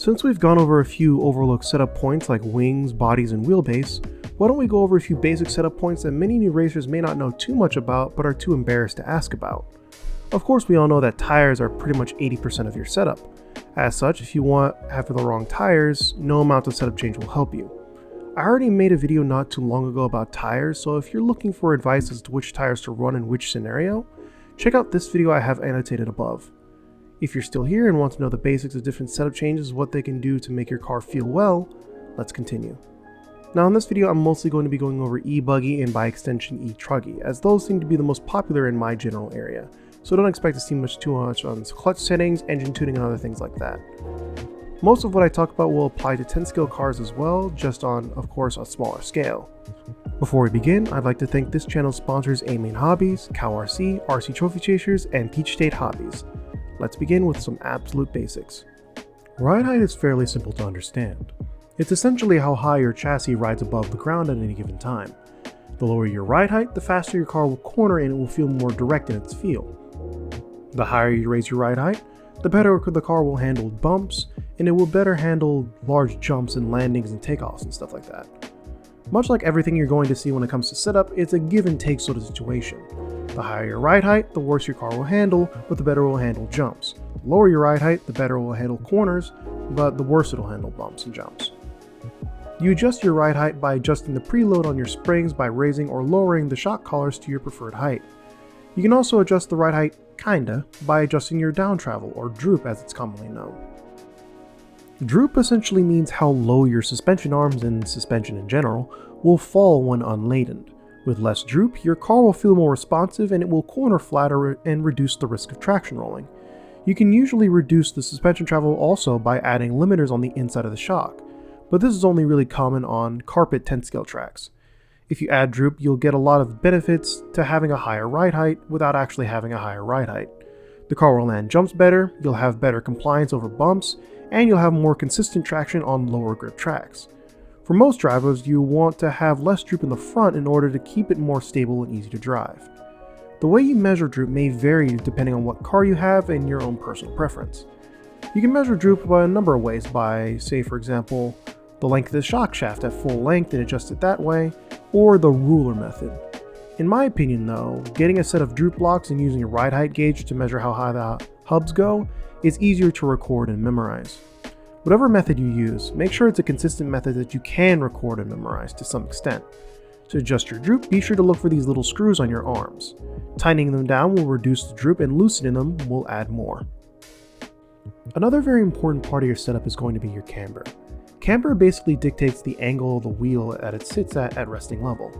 Since we've gone over a few overlooked setup points like wings, bodies, and wheelbase, why don't we go over a few basic setup points that many new racers may not know too much about but are too embarrassed to ask about. Of course, we all know that tires are pretty much 80% of your setup. As such, if you have the wrong tires, no amount of setup change will help you. I already made a video not too long ago about tires, so if you're looking for advice as to which tires to run in which scenario, check out this video I have annotated above. If you're still here and want to know the basics of different setup changes, what they can do to make your car feel well, let's continue. Now in this video I'm mostly going to be going over e-buggy and by extension e-truggy, as those seem to be the most popular in my general area, so don't expect to see too much on clutch settings, engine tuning, and other things like that. Most of what I talk about will apply to 10 scale cars as well, just on, of course, a smaller scale. Before we begin, I'd like to thank this channel's sponsors A-Main Hobbies, Cow RC, RC Trophy Chasers, and Peach State Hobbies. Let's begin with some absolute basics. Ride height is fairly simple to understand. It's essentially how high your chassis rides above the ground at any given time. The lower your ride height, the faster your car will corner and it will feel more direct in its feel. The higher you raise your ride height, the better the car will handle bumps, and it will better handle large jumps and landings and takeoffs and stuff like that. Much like everything you're going to see when it comes to setup, it's a give and take sort of situation. The higher your ride height, the worse your car will handle, but the better it will handle jumps. The lower your ride height, the better it will handle corners, but the worse it will handle bumps and jumps. You adjust your ride height by adjusting the preload on your springs by raising or lowering the shock collars to your preferred height. You can also adjust the ride height, kinda, by adjusting your down travel, or droop as it's commonly known. Droop essentially means how low your suspension arms and suspension in general will fall when unladen. With less droop, your car will feel more responsive and it will corner flatter and reduce the risk of traction rolling. You can usually reduce the suspension travel also by adding limiters on the inside of the shock, but this is only really common on carpet 10 scale tracks. If you add droop, you'll get a lot of benefits to having a higher ride height without actually having a higher ride height. The car will land jumps better, you'll have better compliance over bumps, and you'll have more consistent traction on lower grip tracks. For most drivers, you want to have less droop in the front in order to keep it more stable and easy to drive. The way you measure droop may vary depending on what car you have and your own personal preference. You can measure droop by a number of ways by, say for example, the length of the shock shaft at full length and adjust it that way, or the ruler method. In my opinion though, getting a set of droop blocks and using a ride height gauge to measure how high the hubs go is easier to record and memorize. Whatever method you use, make sure it's a consistent method that you can record and memorize to some extent. To adjust your droop, be sure to look for these little screws on your arms. Tightening them down will reduce the droop and loosening them will add more. Another very important part of your setup is going to be your camber. Camber basically dictates the angle of the wheel that it sits at resting level.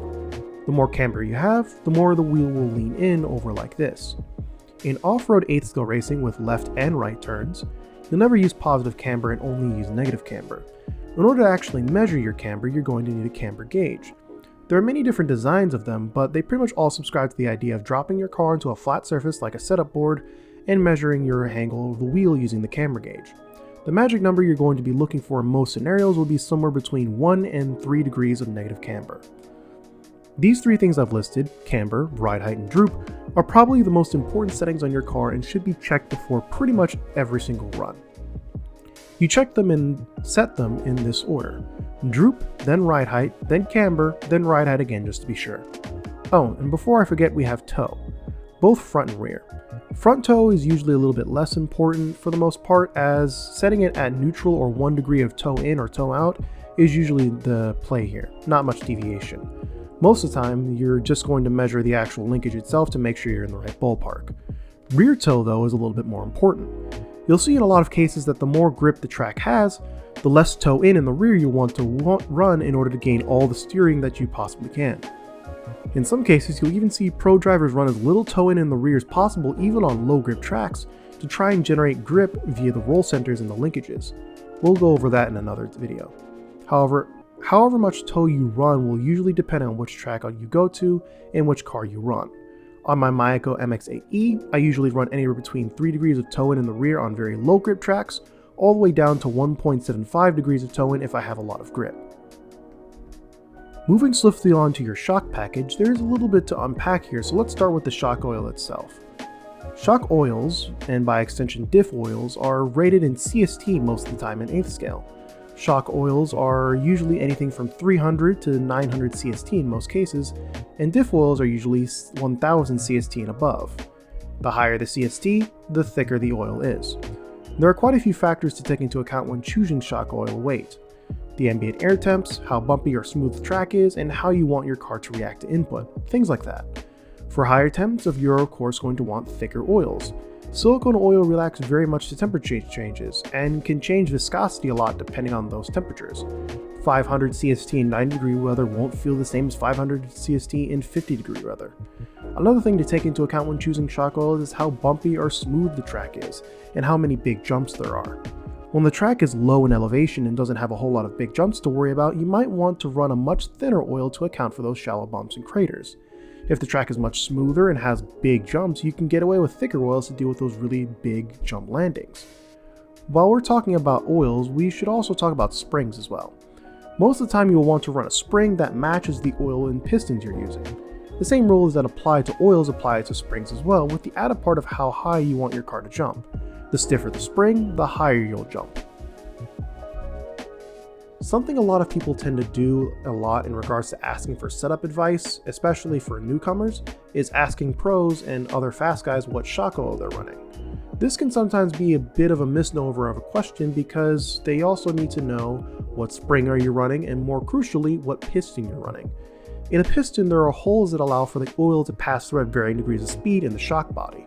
The more camber you have, the more the wheel will lean in over like this. In off-road 8th scale racing with left and right turns, you'll never use positive camber and only use negative camber. In order to actually measure your camber, you're going to need a camber gauge. There are many different designs of them, but they pretty much all subscribe to the idea of dropping your car into a flat surface like a setup board and measuring your angle of the wheel using the camber gauge. The magic number you're going to be looking for in most scenarios will be somewhere between 1 and 3 degrees of negative camber. These three things I've listed, camber, ride height, and droop, are probably the most important settings on your car and should be checked before pretty much every single run. You check them and set them in this order: droop, then ride height, then camber, then ride height again just to be sure. Oh, and before I forget, we have toe, both front and rear. Front toe is usually a little bit less important for the most part, as setting it at neutral or 1 degree of toe in or toe out is usually the play here, not much deviation. Most of the time, you're just going to measure the actual linkage itself to make sure you're in the right ballpark. Rear toe, though, is a little bit more important. You'll see in a lot of cases that the more grip the track has, the less toe in the rear you want to run in order to gain all the steering that you possibly can. In some cases, you'll even see pro drivers run as little toe in the rear as possible even on low grip tracks to try and generate grip via the roll centers and the linkages. We'll go over that in another video. However much toe you run will usually depend on which track you go to and which car you run. On my Mayako MX-8E, I usually run anywhere between 3 degrees of toe in the rear on very low grip tracks, all the way down to 1.75 degrees of toe in if I have a lot of grip. Moving swiftly on to your shock package, there is a little bit to unpack here, so let's start with the shock oil itself. Shock oils, and by extension diff oils, are rated in CST most of the time in 8th scale. Shock oils are usually anything from 300 to 900 CST in most cases, and diff oils are usually 1000 CST and above. The higher the CST, the thicker the oil is. There are quite a few factors to take into account when choosing shock oil weight. The ambient air temps, how bumpy or smooth the track is, and how you want your car to react to input, things like that. For higher temps, you're of course going to want thicker oils. Silicone oil reacts very much to temperature changes, and can change viscosity a lot depending on those temperatures. 500 CST in 90-degree weather won't feel the same as 500 CST in 50-degree weather. Another thing to take into account when choosing shock oils is how bumpy or smooth the track is, and how many big jumps there are. When the track is low in elevation and doesn't have a whole lot of big jumps to worry about, you might want to run a much thinner oil to account for those shallow bumps and craters. If the track is much smoother and has big jumps, you can get away with thicker oils to deal with those really big jump landings. While we're talking about oils, we should also talk about springs as well. Most of the time you will want to run a spring that matches the oil and pistons you're using. The same rules that apply to oils apply to springs as well, with the added part of how high you want your car to jump. The stiffer the spring, the higher you'll jump. Something a lot of people tend to do a lot in regards to asking for setup advice, especially for newcomers, is asking pros and other fast guys what shock oil they're running. This can sometimes be a bit of a misnomer of a question because they also need to know what spring are you running and, more crucially, what piston you're running. In a piston, there are holes that allow for the oil to pass through at varying degrees of speed in the shock body.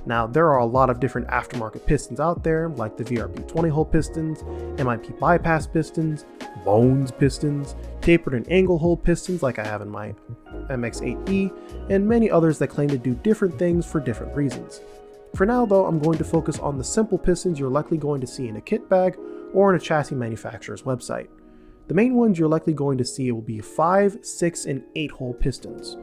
Now, there are a lot of different aftermarket pistons out there, like the VRP 20-hole pistons, MIP bypass pistons, Bones pistons, tapered and angle hole pistons like I have in my MX-8E, and many others that claim to do different things for different reasons. For now though, I'm going to focus on the simple pistons you're likely going to see in a kit bag or on a chassis manufacturer's website. The main ones you're likely going to see will be 5, 6, and 8-hole pistons.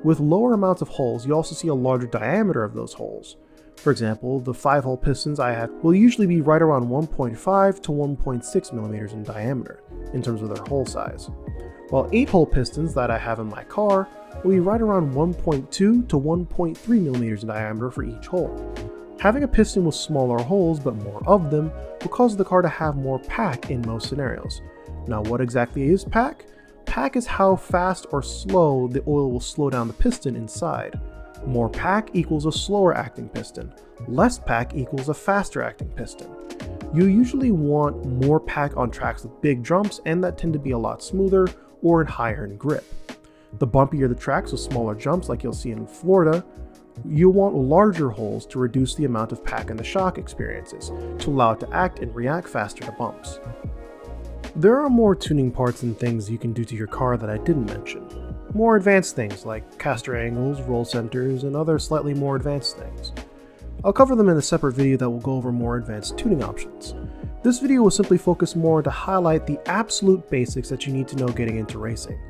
With lower amounts of holes, you also see a larger diameter of those holes. For example, the 5-hole pistons I have will usually be right around 1.5 to 1.6 millimeters in diameter, in terms of their hole size. While 8-hole pistons that I have in my car will be right around 1.2 to 1.3 millimeters in diameter for each hole. Having a piston with smaller holes but more of them will cause the car to have more pack in most scenarios. Now, what exactly is pack? Pack is how fast or slow the oil will slow down the piston inside. More pack equals a slower acting piston. Less pack equals a faster acting piston. You usually want more pack on tracks with big jumps and that tend to be a lot smoother or higher in grip. The bumpier the tracks with smaller jumps like you'll see in Florida, you'll want larger holes to reduce the amount of pack in the shock experiences to allow it to act and react faster to bumps. There are more tuning parts and things you can do to your car that I didn't mention. More advanced things like caster angles, roll centers, and other slightly more advanced things. I'll cover them in a separate video that will go over more advanced tuning options. This video will simply focus more to highlight the absolute basics that you need to know getting into racing,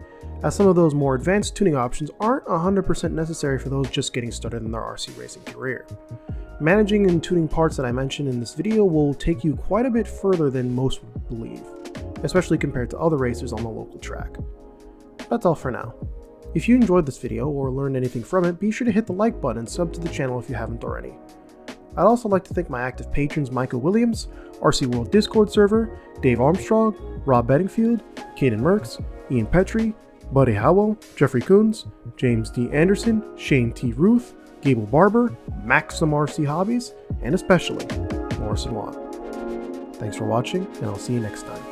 as some of those more advanced tuning options aren't 100% necessary for those just getting started in their RC racing career. Managing and tuning parts that I mentioned in this video will take you quite a bit further than most would believe, especially compared to other racers on the local track. That's all for now. If you enjoyed this video or learned anything from it, be sure to hit the like button and sub to the channel if you haven't already. I'd also like to thank my active patrons Micah Williams, RC World Discord server, Dave Armstrong, Rob Bedingfield, Caden Merckx, Ian Petrie, Buddy Howell, Jeffrey Coons, James D. Anderson, Shane T. Ruth, Gable Barber, Maxim RC Hobbies, and especially Morrison Watt. Thanks for watching, and I'll see you next time.